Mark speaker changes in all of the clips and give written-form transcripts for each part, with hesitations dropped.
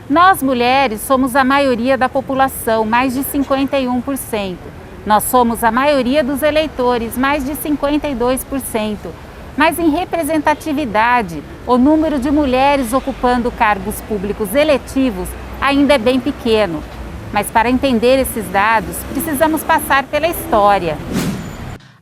Speaker 1: Nós, mulheres, somos a maioria da população, mais de 51%. Nós somos a maioria dos eleitores, mais de 52%. Mas em representatividade, o número de mulheres ocupando cargos públicos eletivos ainda é bem pequeno. Mas para entender esses dados, precisamos passar pela história.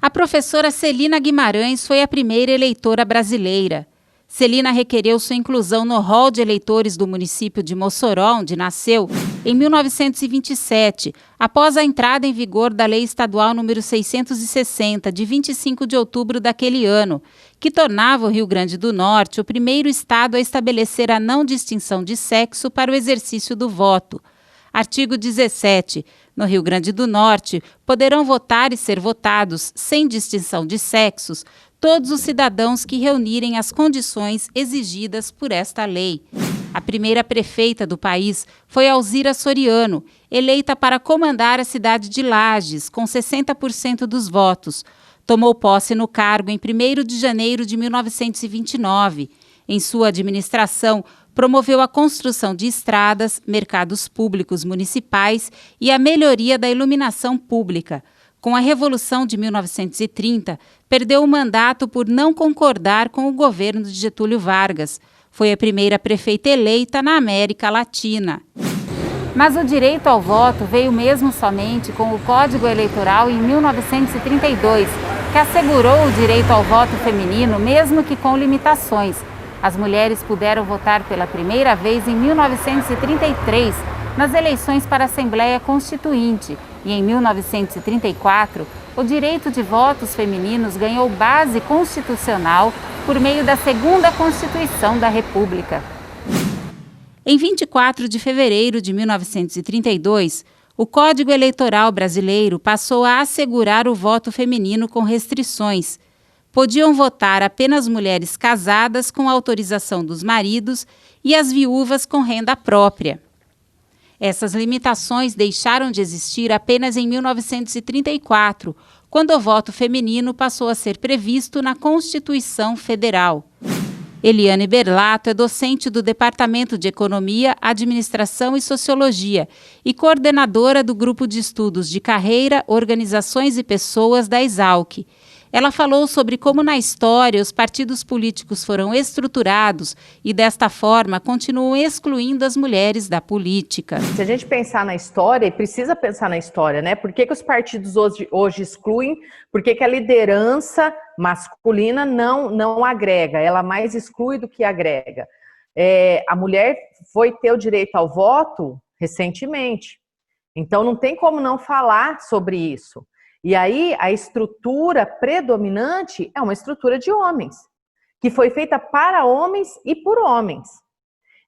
Speaker 1: A professora Celina Guimarães foi a primeira eleitora brasileira. Celina requereu sua inclusão no rol de eleitores do município de Mossoró, onde nasceu, em 1927, após a entrada em vigor da Lei Estadual número 660, de 25 de outubro daquele ano, que tornava o Rio Grande do Norte o primeiro estado a estabelecer a não distinção de sexo para o exercício do voto. Artigo 17. No Rio Grande do Norte, poderão votar e ser votados, sem distinção de sexos, todos os cidadãos que reunirem as condições exigidas por esta lei. A primeira prefeita do país foi Alzira Soriano, eleita para comandar a cidade de Lages, com 60% dos votos. Tomou posse no cargo em 1º de janeiro de 1929. Em sua administração, promoveu a construção de estradas, mercados públicos municipais e a melhoria da iluminação pública. Com a Revolução de 1930, perdeu o mandato por não concordar com o governo de Getúlio Vargas. Foi a primeira prefeita eleita na América Latina. Mas o direito ao voto veio mesmo somente com o Código Eleitoral em 1932, que assegurou o direito ao voto feminino, mesmo que com limitações. As mulheres puderam votar pela primeira vez em 1933, nas eleições para a Assembleia Constituinte, e em 1934, o direito de votos femininos ganhou base constitucional por meio da 2ª Constituição da República. Em 24 de fevereiro de 1932, o Código Eleitoral brasileiro passou a assegurar o voto feminino com restrições. Podiam votar apenas mulheres casadas com autorização dos maridos e as viúvas com renda própria. Essas limitações deixaram de existir apenas em 1934, quando o voto feminino passou a ser previsto na Constituição Federal. Eliane Berlato é docente do Departamento de Economia, Administração e Sociologia e coordenadora do Grupo de Estudos de Carreira, Organizações e Pessoas da Exalc. Ela falou sobre como na história os partidos políticos foram estruturados e, desta forma, continuam excluindo as mulheres da política.
Speaker 2: Se a gente pensar na história, e precisa pensar na história, né? Por que os partidos hoje excluem? Por que a liderança masculina não agrega? Ela mais exclui do que agrega. A mulher foi ter o direito ao voto recentemente. Então, não tem como não falar sobre isso. E aí, a estrutura predominante é uma estrutura de homens, que foi feita para homens e por homens.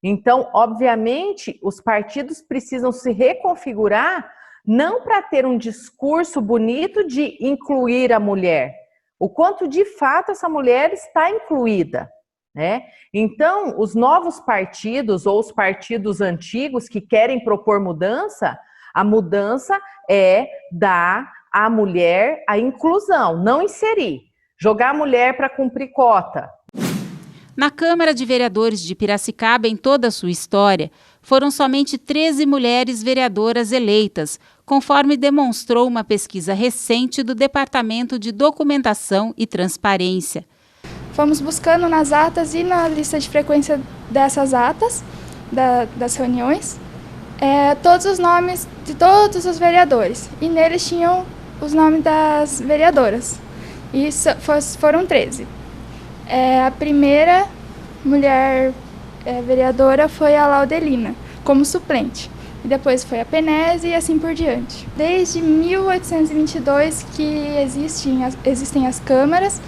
Speaker 2: Então, obviamente, os partidos precisam se reconfigurar não para ter um discurso bonito de incluir a mulher, o quanto de fato essa mulher está incluída, né? Então, os novos partidos ou os partidos antigos que querem propor mudança, a mudança é dar à mulher a inclusão, não inserir, jogar a mulher para cumprir cota.
Speaker 1: Na Câmara de Vereadores de Piracicaba, em toda a sua história, foram somente 13 mulheres vereadoras eleitas, conforme demonstrou uma pesquisa recente do Departamento de Documentação e Transparência.
Speaker 3: Fomos buscando nas atas e na lista de frequência dessas atas, das reuniões, todos os nomes de todos os vereadores. E neles tinham os nomes das vereadoras. E foram 13. A primeira mulher vereadora foi a Laudelina, como suplente. E depois foi a Penese e assim por diante. Desde 1822 que existem as câmaras,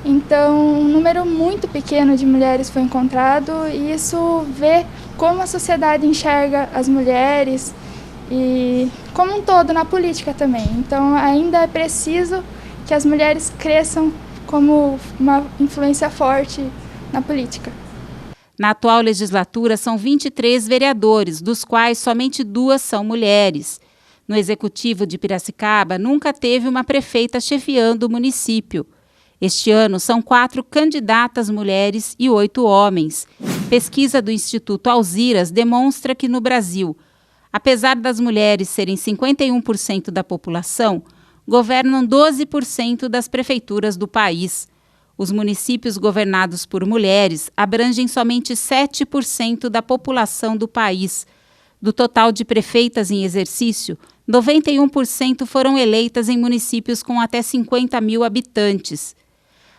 Speaker 3: então um número muito pequeno de mulheres foi encontrado, e isso vê como a sociedade enxerga as mulheres e como um todo na política também. Então ainda é preciso que as mulheres cresçam como uma influência forte na política.
Speaker 1: Na atual legislatura são 23 vereadores, dos quais somente 2 são mulheres. No Executivo de Piracicaba nunca teve uma prefeita chefiando o município. Este ano são 4 candidatas mulheres e 8 homens. Pesquisa do Instituto Alziras demonstra que no Brasil, apesar das mulheres serem 51% da população, governam 12% das prefeituras do país. Os municípios governados por mulheres abrangem somente 7% da população do país. Do total de prefeitas em exercício, 91% foram eleitas em municípios com até 50 mil habitantes.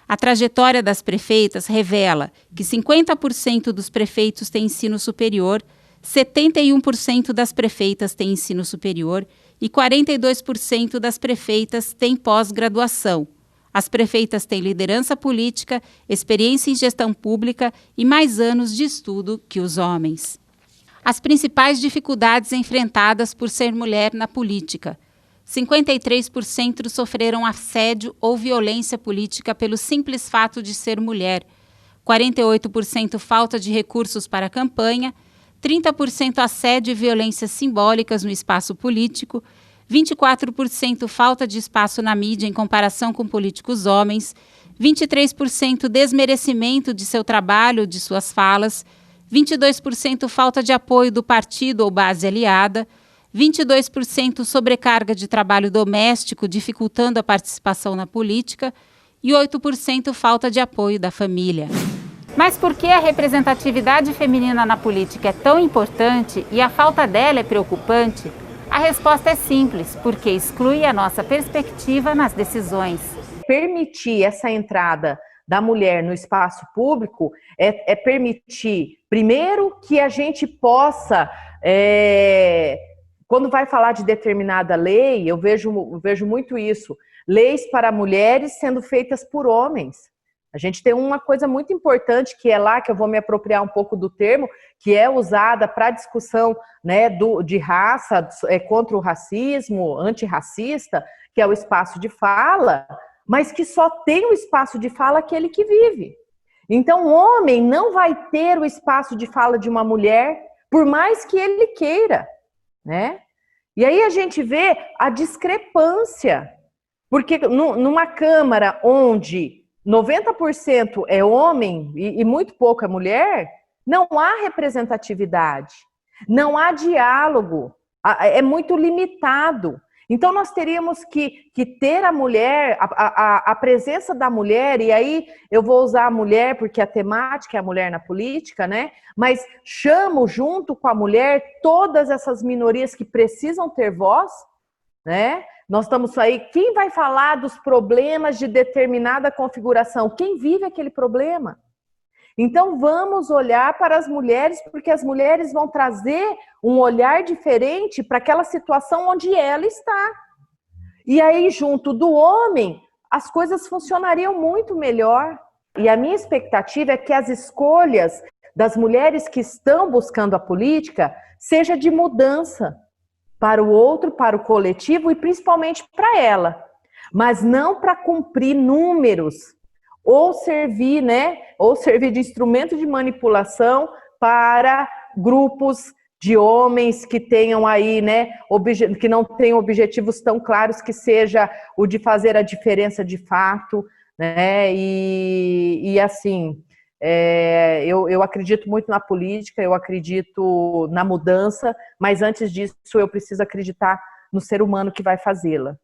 Speaker 1: A trajetória das prefeitas revela que 50% dos prefeitos têm ensino superior, 71% das prefeitas têm ensino superior e 42% das prefeitas têm pós-graduação. As prefeitas têm liderança política, experiência em gestão pública e mais anos de estudo que os homens. As principais dificuldades enfrentadas por ser mulher na política. 53% sofreram assédio ou violência política pelo simples fato de ser mulher. 48% falta de recursos para a campanha. 30% assédio e violências simbólicas no espaço político. 24% falta de espaço na mídia em comparação com políticos homens. 23% desmerecimento de seu trabalho ou de suas falas. 22% falta de apoio do partido ou base aliada, 22% sobrecarga de trabalho doméstico, dificultando a participação na política, e 8% falta de apoio da família. Mas por que a representatividade feminina na política é tão importante e a falta dela é preocupante? A resposta é simples, porque exclui a nossa perspectiva nas decisões.
Speaker 2: Permitir essa entrada da mulher no espaço público é permitir, primeiro, que a gente possa, quando vai falar de determinada lei, eu vejo muito isso, leis para mulheres sendo feitas por homens. A gente tem uma coisa muito importante que é lá, que eu vou me apropriar um pouco do termo, que é usada para discussão, né, de raça, contra o racismo, antirracista, que é o espaço de fala, mas que só tem o espaço de fala aquele que vive. Então, o homem não vai ter o espaço de fala de uma mulher, por mais que ele queira, né? E aí a gente vê a discrepância, porque numa Câmara onde 90% é homem e muito pouco é mulher, não há representatividade, não há diálogo, é muito limitado. Então, nós teríamos que ter a mulher, a presença da mulher, e aí eu vou usar a mulher porque a temática é a mulher na política, né? Mas chamo junto com a mulher todas essas minorias que precisam ter voz, né? Nós estamos aí, quem vai falar dos problemas de determinada configuração? Quem vive aquele problema? Então, vamos olhar para as mulheres, porque as mulheres vão trazer um olhar diferente para aquela situação onde ela está. E aí, junto do homem, as coisas funcionariam muito melhor. E a minha expectativa é que as escolhas das mulheres que estão buscando a política seja de mudança para o outro, para o coletivo e principalmente para ela. Mas não para cumprir números, ou servir, né, ou servir de instrumento de manipulação para grupos de homens que tenham aí, né, que não tenham objetivos tão claros, que seja o de fazer a diferença de fato, né, e assim, eu acredito muito na política, eu acredito na mudança, mas antes disso eu preciso acreditar no ser humano que vai fazê-la.